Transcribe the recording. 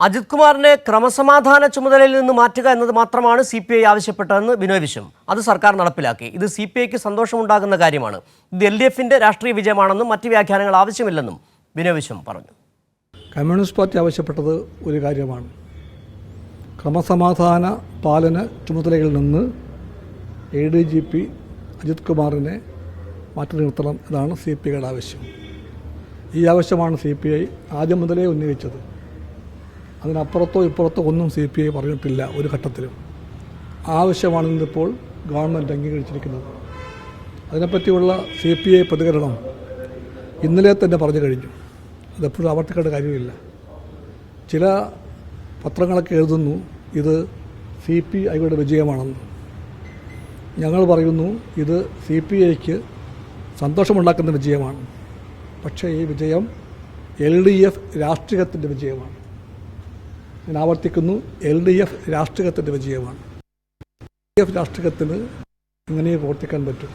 അജിത് കുമാറിനെ ക്രമസമാധാന ചുമതലയിൽ നിന്ന് മാറ്റുക എന്നത് മാത്രമാണ് CPI ആവശ്യപ്പെട്ടതെന്ന് ബിനോയ് വിശ്വം. അത് സർക്കാർ നടപ്പിലാക്കി. ഇത് CPIക്ക് സന്തോഷമുണ്ടാകുന്ന കാര്യമാണ്. ഇത് LDFന്റെ രാഷ്ട്രീയ വിജയമാണെന്നും മറ്റ് വ്യാഖ്യാനങ്ങൾ ആവശ്യമില്ലെന്നും ബിനോയ് വിശ്വം പറഞ്ഞു. കമ്മ്യൂണിസ്റ്റ് പാർട്ടി ആവശ്യപ്പെട്ടത് ഒരു കാര്യമാണ്. ക്രമസമാധാന പാലന ചുമതലകളിൽ നിന്ന് ADGP അജിത് കുമാറിനെ മാറ്റി നിർത്തണം എന്നാണ് CPIയുടെ ആവശ്യം. ഈ ആവശ്യമാണ് CPI ആദ്യം മുതലേ ഉന്നയിച്ചത്. അതിനപ്പുറത്തോ ഇപ്പുറത്തോ ഒന്നും CPI പറഞ്ഞിട്ടില്ല ഒരു ഘട്ടത്തിലും. ആവശ്യമാണ് ഇന്നിപ്പോൾ ഗവൺമെൻറ് അംഗീകരിച്ചിരിക്കുന്നത്. അതിനെപ്പറ്റിയുള്ള CPI പ്രതികരണം ഇന്നലെ തന്നെ പറഞ്ഞു കഴിഞ്ഞു. അതെപ്പോഴും ആവർത്തിക്കേണ്ട കാര്യമില്ല. ചില പത്രങ്ങളൊക്കെ എഴുതുന്നു ഇത് CPIയുടെ വിജയമാണെന്ന്. ഞങ്ങൾ പറയുന്നു ഇത് CPIക്ക് സന്തോഷമുണ്ടാക്കുന്ന വിജയമാണ്. പക്ഷേ ഈ വിജയം LDF രാഷ്ട്രീയത്തിൻ്റെ വിജയമാണ്. ഞാൻ ആവർത്തിക്കുന്നു, LDF രാഷ്ട്രീയത്തിൻ്റെ വിജയമാണ്. LDF രാഷ്ട്രീയത്തിന് ഇങ്ങനെ പ്രവർത്തിക്കാൻ പറ്റും.